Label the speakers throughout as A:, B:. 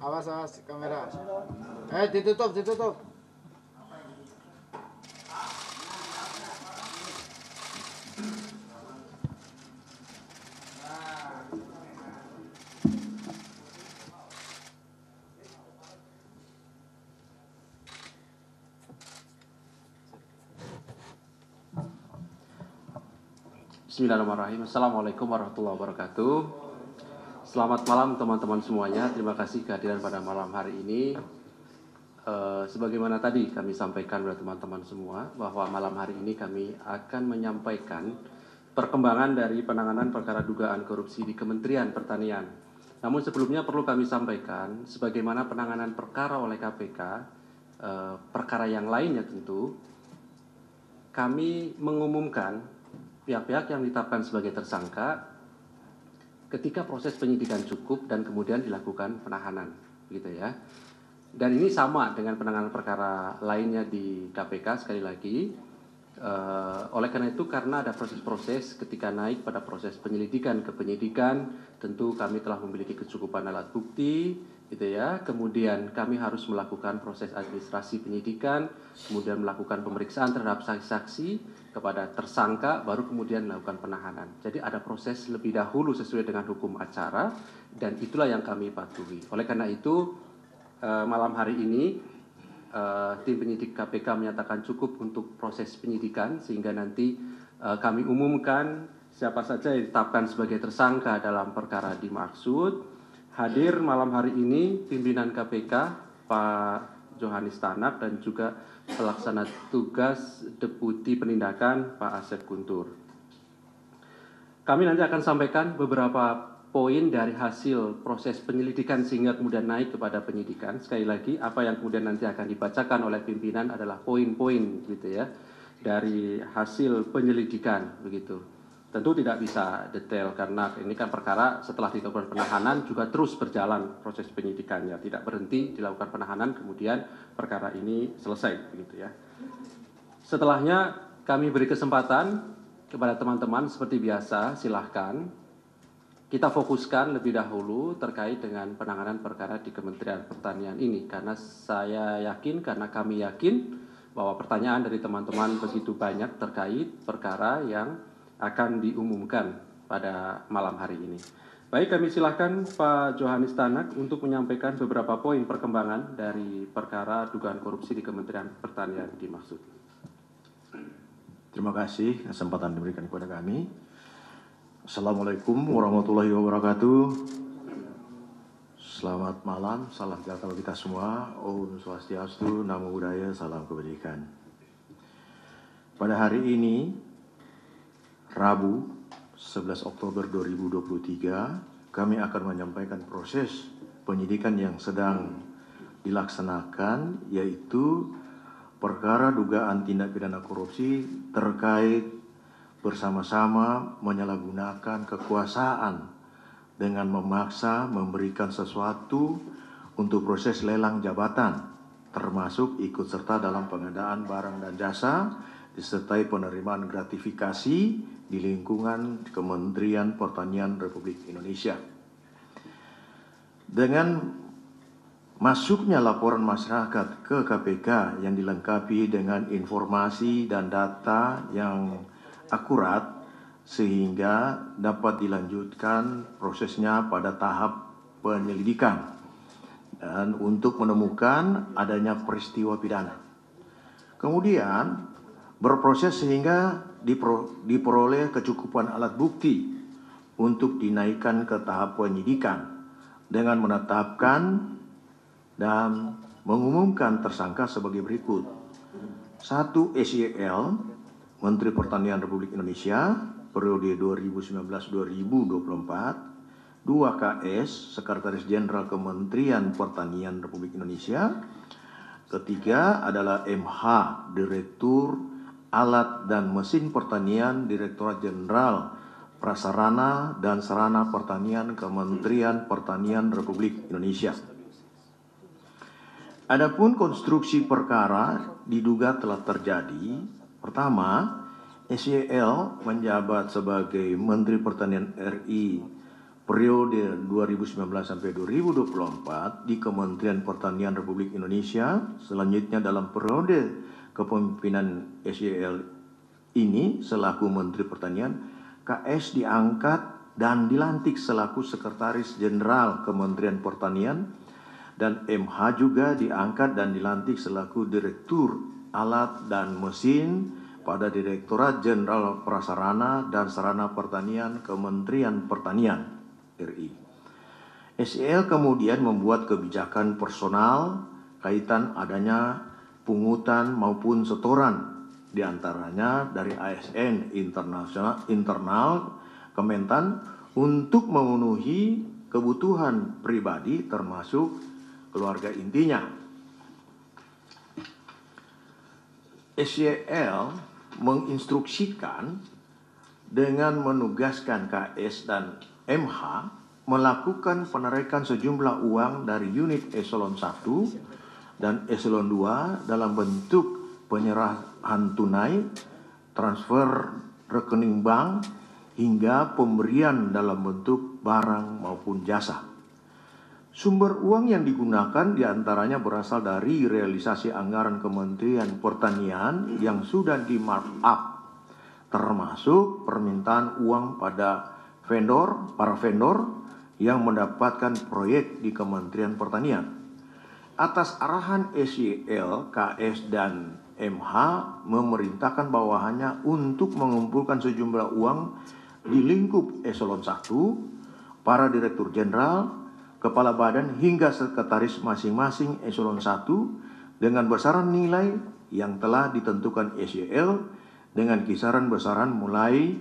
A: Awas awas kamera. Ditutup ditutup.
B: Bismillahirrahmanirrahim. Assalamualaikum warahmatullahi wabarakatuh. Selamat malam teman-teman semuanya. Terima kasih kehadiran pada malam hari ini. Sebagaimana tadi kami sampaikan kepada teman-teman semua bahwa malam hari ini kami akan menyampaikan perkembangan dari penanganan perkara dugaan korupsi di Kementerian Pertanian. Namun sebelumnya perlu kami sampaikan sebagaimana penanganan perkara oleh KPK, perkara yang lainnya tentu kami mengumumkan pihak-pihak yang ditetapkan sebagai tersangka ketika proses penyidikan cukup dan kemudian dilakukan penahanan, gitu ya. Dan ini sama dengan penanganan perkara lainnya di KPK sekali lagi. Oleh karena itu, karena ada proses-proses ketika naik pada proses penyelidikan ke penyidikan, tentu kami telah memiliki kecukupan alat bukti, gitu ya. Kemudian kami harus melakukan proses administrasi penyidikan, kemudian melakukan pemeriksaan terhadap saksi-saksi kepada tersangka, baru kemudian melakukan penahanan. Jadi ada proses lebih dahulu sesuai dengan hukum acara, dan itulah yang kami patuhi. Oleh karena itu, malam hari ini tim penyidik KPK menyatakan cukup untuk proses penyidikan, sehingga nanti kami umumkan siapa saja yang ditetapkan sebagai tersangka dalam perkara dimaksud. Hadir malam hari ini pimpinan KPK Pak Johanis Tanak dan juga pelaksana tugas Deputi Penindakan Pak Asep Guntur. Kami nanti akan sampaikan beberapa poin dari hasil proses penyelidikan sehingga kemudian naik kepada penyidikan. Sekali lagi, apa yang kemudian nanti akan dibacakan oleh pimpinan adalah poin-poin gitu ya dari hasil penyelidikan begitu. Tentu tidak bisa detail karena ini kan perkara setelah dilakukan penahanan juga terus berjalan proses penyidikannya, tidak berhenti dilakukan penahanan kemudian perkara ini selesai begitu ya. Setelahnya kami beri kesempatan kepada teman-teman seperti biasa, silahkan kita fokuskan lebih dahulu terkait dengan penanganan perkara di Kementerian Pertanian ini, karena saya yakin, karena kami yakin bahwa pertanyaan dari teman-teman begitu banyak terkait perkara yang akan diumumkan pada malam hari ini. Baik, kami silahkan Pak Johanis Tanak untuk menyampaikan beberapa poin perkembangan dari perkara dugaan korupsi di Kementerian Pertanian dimaksud.
C: Terima kasih kesempatan diberikan kepada kami. Assalamualaikum warahmatullahi wabarakatuh. Selamat malam, salam sejahtera kita semua. Om Swastiastu, Namo Buddhaya, salam kebajikan. Pada hari ini, Rabu 11 Oktober 2023, kami akan menyampaikan proses penyidikan yang sedang dilaksanakan, yaitu perkara dugaan tindak pidana korupsi terkait bersama-sama menyalahgunakan kekuasaan dengan memaksa memberikan sesuatu untuk proses lelang jabatan, termasuk ikut serta dalam pengadaan barang dan jasa, disertai penerimaan gratifikasi di lingkungan Kementerian Pertanian Republik Indonesia. Dengan masuknya laporan masyarakat ke KPK yang dilengkapi dengan informasi dan data yang akurat, sehingga dapat dilanjutkan prosesnya pada tahap penyelidikan dan untuk menemukan adanya peristiwa pidana. Kemudian berproses sehingga diperoleh kecukupan alat bukti untuk dinaikkan ke tahap penyidikan dengan menetapkan dan mengumumkan tersangka sebagai berikut. 1. SYL, Menteri Pertanian Republik Indonesia, periode 2019-2024. 2. KS, Sekretaris Jenderal Kementerian Pertanian Republik Indonesia. Ketiga adalah MH, Direktur Alat dan Mesin Pertanian, Direktorat Jenderal Prasarana dan Sarana Pertanian, Kementerian Pertanian Republik Indonesia. Adapun konstruksi perkara diduga telah terjadi. Pertama, SYL menjabat sebagai Menteri Pertanian RI periode 2019 sampai 2024 di Kementerian Pertanian Republik Indonesia. Selanjutnya dalam periode kepemimpinan SYL ini selaku Menteri Pertanian, KS diangkat dan dilantik selaku Sekretaris Jenderal Kementerian Pertanian, dan MH juga diangkat dan dilantik selaku Direktur Alat dan Mesin pada Direktorat Jenderal Prasarana dan Sarana Pertanian Kementerian Pertanian RI. SYL kemudian membuat kebijakan personal kaitan adanya pungutan maupun setoran, diantaranya dari ASN internal Kementan untuk memenuhi kebutuhan pribadi termasuk keluarga intinya. SYL menginstruksikan dengan menugaskan KS dan MH melakukan penarikan sejumlah uang dari unit eselon 1 dan eselon 2 dalam bentuk penyerahan tunai, transfer rekening bank, hingga pemberian dalam bentuk barang maupun jasa. Sumber uang yang digunakan diantaranya berasal dari realisasi anggaran Kementerian Pertanian yang sudah di markup, termasuk permintaan uang pada para vendor yang mendapatkan proyek di Kementerian Pertanian. Atas arahan SYL, KS dan MH memerintahkan bawahannya untuk mengumpulkan sejumlah uang di lingkup eselon 1, para direktur jenderal, kepala badan hingga sekretaris masing-masing eselon 1 dengan besaran nilai yang telah ditentukan SYL dengan kisaran besaran mulai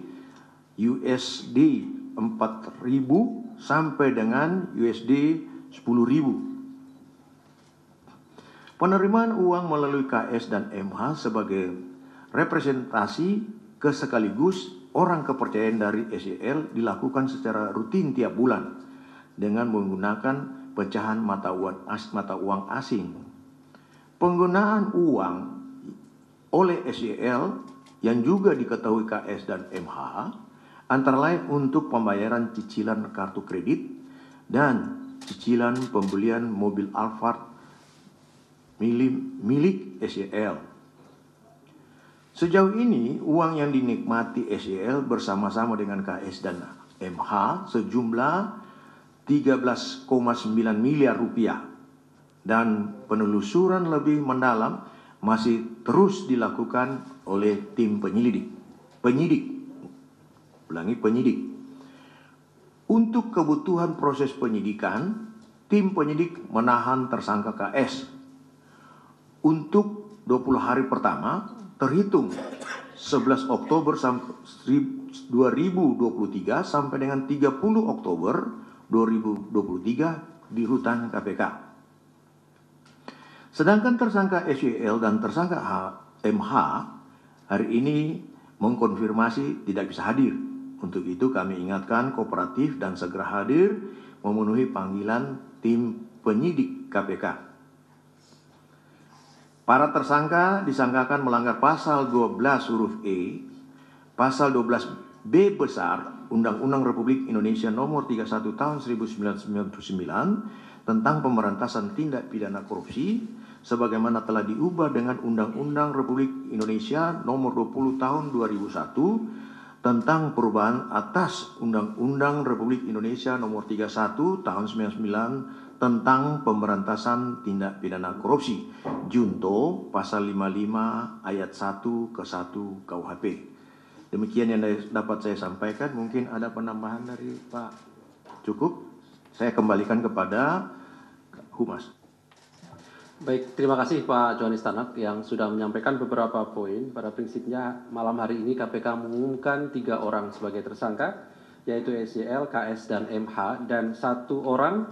C: USD 4.000 sampai dengan USD 10.000. Penerimaan uang melalui KS dan MH sebagai representasi sekaligus orang kepercayaan dari SYL dilakukan secara rutin tiap bulan dengan menggunakan pecahan mata uang asing. Penggunaan uang oleh SYL yang juga diketahui KS dan MH antara lain untuk pembayaran cicilan kartu kredit dan cicilan pembelian mobil Alphard milik SYL. Sejauh ini, uang yang dinikmati SYL bersama-sama dengan KS dan MH sejumlah 13,9 miliar rupiah, dan penelusuran lebih mendalam masih terus dilakukan oleh tim penyidik. Untuk kebutuhan proses penyidikan, tim penyidik menahan tersangka KS untuk 20 hari pertama terhitung 11 Oktober 2023 sampai dengan 30 Oktober 2023 di rutan KPK. Sedangkan tersangka SYL dan tersangka MH hari ini mengkonfirmasi tidak bisa hadir. Untuk itu kami ingatkan kooperatif dan segera hadir memenuhi panggilan tim penyidik KPK. Para tersangka disangkakan melanggar pasal 12 huruf E, pasal 12B besar Undang-Undang Republik Indonesia Nomor 31 Tahun 1999 tentang pemberantasan tindak pidana korupsi, sebagaimana telah diubah dengan Undang-Undang Republik Indonesia Nomor 20 Tahun 2001 tentang perubahan atas Undang-Undang Republik Indonesia Nomor 31 Tahun 1999 tentang pemberantasan tindak pidana korupsi, Junto pasal 55 ayat 1 ke 1 KUHP. Demikian yang dapat saya sampaikan. Mungkin ada penambahan dari Pak? Cukup? Saya kembalikan kepada Humas.
B: Baik, terima kasih Pak Johanis Tanak yang sudah menyampaikan beberapa poin. Pada prinsipnya malam hari ini KPK mengumumkan 3 orang sebagai tersangka, yaitu SYL, KS, dan MH, dan 1 orang